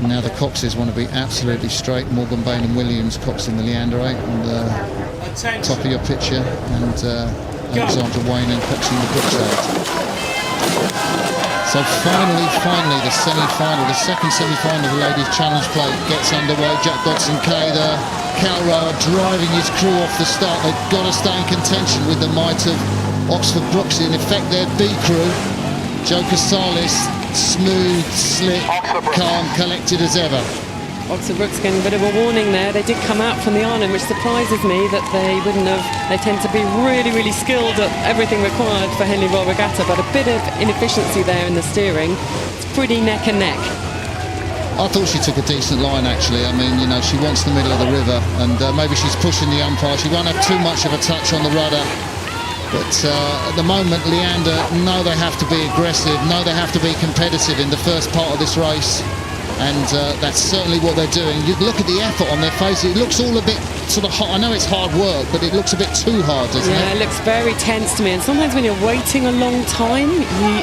Now the coxes want to be absolutely straight. Morgan Bain and Williams coxing the Leander 8 on the top of your picture, and Alexandra Wayne and coxing the Brookes 8. So finally, the semi-final, the second semi-final of the Ladies Challenge Plate gets underway. Jack Dodson-Kay, the cow rower, driving his crew off the start. They've got to stay in contention with the might of Oxford Brookes, in effect their B crew. Jo Casales, smooth, slick, calm, collected as ever. Oxford Brookes getting a bit of a warning there. They did come out from the island, which surprises me that they wouldn't have. They tend to be really, really skilled at everything required for Henley Royal Regatta, but a bit of inefficiency there in the steering. It's pretty neck and neck. I thought she took a decent line, actually. I mean, you know, she wants the middle of the river, and maybe she's pushing the umpire. She won't have too much of a touch on the rudder. But at the moment, Leander know they have to be aggressive, know they have to be competitive in the first part of this race. And that's certainly what they're doing. You look at the effort on their faces, it looks all a bit sort of hard. I know it's hard work, but it looks a bit too hard, doesn't it? Yeah, it looks very tense to me. And sometimes when you're waiting a long time,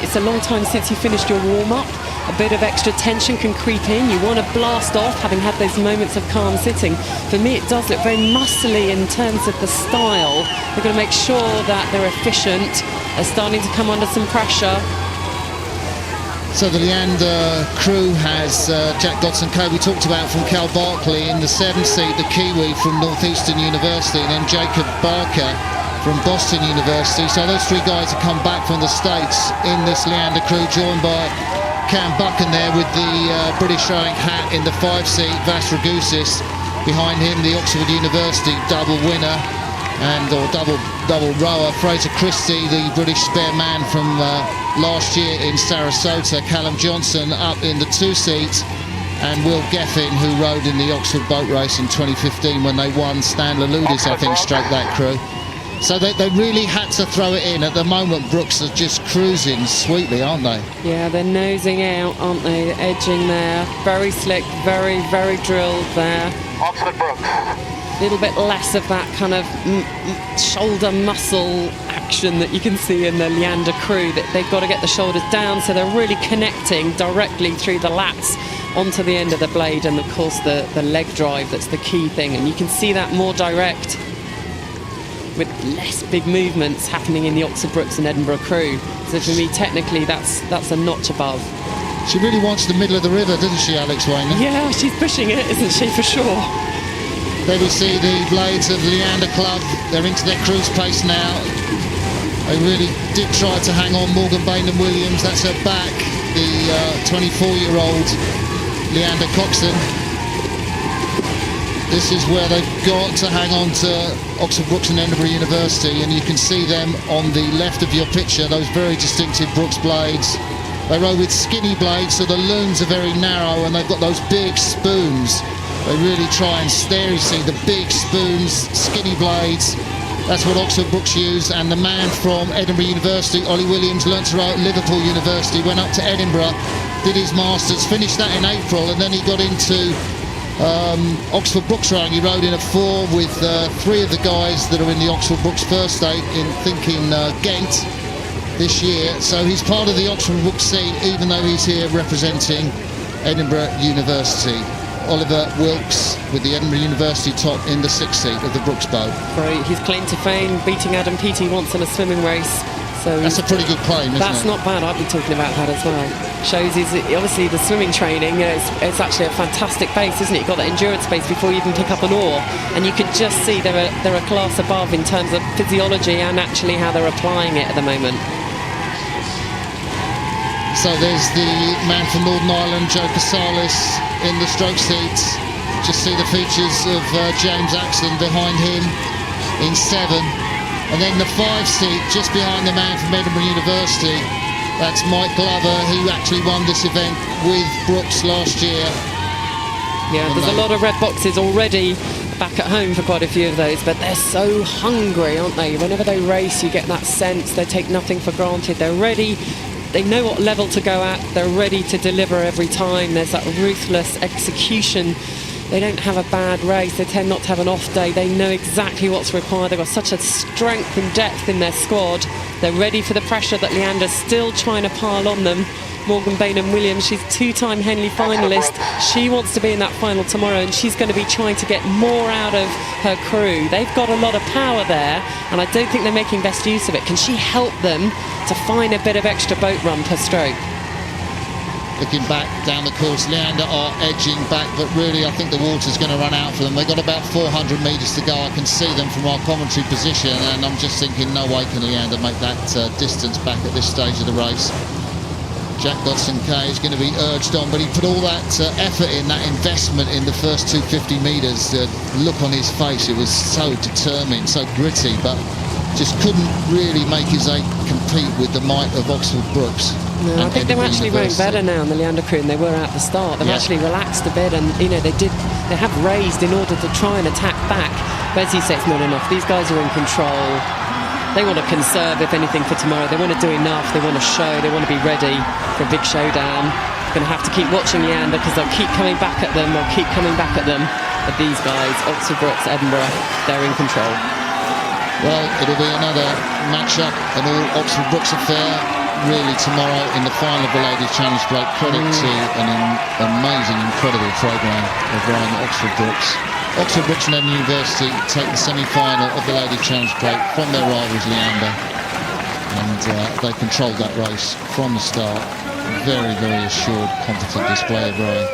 it's a long time since you finished your warm-up, a bit of extra tension can creep in. You want to blast off, having had those moments of calm sitting. For me, it does look very muscly in terms of the style. They've got to make sure that they're efficient. They're starting to come under some pressure. So the Leander crew has Jack Dodson-Kay, we talked about, from Cal Berkeley in the 7th seat, the Kiwi from Northeastern University, and then Jacob Barker from Boston University. So those three guys have come back from the States in this Leander crew, joined by Cam Buchan there with the British rowing hat in the 5th seat, Vas Ragusis. Behind him, the Oxford University double winner or double rower, Fraser Christie, the British spare man from last year in Sarasota. Callum Johnson up in the 2 seat, and Will Geffin, who rowed in the Oxford boat race in 2015 when they won. Stan Laludis, I think, stroked that crew. So they really had to throw it in. At the moment, Brookes are just cruising sweetly, aren't they? Yeah, they're nosing out, aren't they? They're edging there. Very slick, very, very drilled there. Oxford Brookes. A little bit less of that kind of shoulder muscle action that you can see in the Leander crew. That they've got to get the shoulders down, so they're really connecting directly through the lats onto the end of the blade, and of course the leg drive, that's the key thing. And you can see that more direct with less big movements happening in the Oxford Brookes and Edinburgh crew. So for me, technically, that's a notch above. She really wants the middle of the river, doesn't she, Alex Wayne? Yeah, she's pushing it, isn't she, for sure. There we see the blades of Leander Club. They're into their cruise pace now. They really did try to hang on. Morgan Bain and Williams, that's her back. The 24-year-old Leander Coxon. This is where they've got to hang on to Oxford Brookes and Edinburgh University, and you can see them on the left of your picture, those very distinctive Brookes blades. They row with skinny blades, so the looms are very narrow, and they've got those big spoons. They really try and stare. You see the big spoons, skinny blades. That's what Oxford Brookes use. And the man from Edinburgh University, Ollie Williams, learnt to row at Liverpool University, went up to Edinburgh, did his masters, finished that in April, and then he got into Oxford Brookes rowing. He rowed in a 4 with 3 of the guys that are in the Oxford Brookes first eight in Ghent this year. So he's part of the Oxford Brookes scene, even though he's here representing Edinburgh University. Oliver Wilkes with the Edinburgh University top in the 6th seat of the Brookes boat. Great, his claim to fame, beating Adam Peaty once in a swimming race. So that's a pretty good claim, isn't it? That's not bad. I'd be talking about that as well. Shows his, obviously the swimming training, you know, it's actually a fantastic base, isn't it? You've got that endurance base before you even pick up an oar, and you could just see they're a class above in terms of physiology and actually how they're applying it at the moment. So there's the man from Northern Ireland, Jo Casales, in the stroke seats. Just see the features of James Axton behind him in 7. And then the 5 seat, just behind the man from Edinburgh University, that's Mike Glover, who actually won this event with Brookes last year. Yeah, there's a lot of red boxes already back at home for quite a few of those, but they're so hungry, aren't they? Whenever they race, you get that sense they take nothing for granted. They're ready. They know what level to go at. They're ready to deliver every time. There's that ruthless execution. They don't have a bad race. They tend not to have an off day. They know exactly what's required. They've got such a strength and depth in their squad. They're ready for the pressure that Leander's still trying to pile on them. Morgan Bainham-Williams. She's two-time Henley finalist. She wants to be in that final tomorrow, and she's going to be trying to get more out of her crew. They've got a lot of power there, and I don't think they're making best use of it. Can she help them to find a bit of extra boat run per stroke? Looking back down the course, Leander are edging back, but really I think the water's going to run out for them. They've got about 400 metres to go. I can see them from our commentary position, and I'm just thinking, no way can Leander make that distance back at this stage of the race. Jack Dodson-Kay is going to be urged on, but he put all that effort in, that investment in the first 250 metres. The look on his face, it was so determined, so gritty, but just couldn't really make his eight compete with the might of Oxford Brookes. No, I think they're actually rowing better now in the Leander crew than they were at the start. They've actually relaxed a bit, and you know they have raised in order to try and attack back. But as you say, it's not enough. These guys are in control. They want to conserve, if anything, for tomorrow. They want to do enough. They want to show. They want to be ready for a big showdown. Going to have to keep watching Leander because they'll keep coming back at them. They'll keep coming back at them. But these guys, Oxford Brookes Edinburgh, they're in control. Well, it'll be another match-up, an all-Oxford Brookes affair, really, tomorrow in the final of the Ladies' Challenge Plate. Credit to an amazing, incredible programme of rowing at Oxford Brookes. Oxford Brookes and Edinburgh University take the semi-final of the Ladies' Challenge Plate from their rivals Leander, and they controlled that race from the start. Very, very assured, competent display of rowing.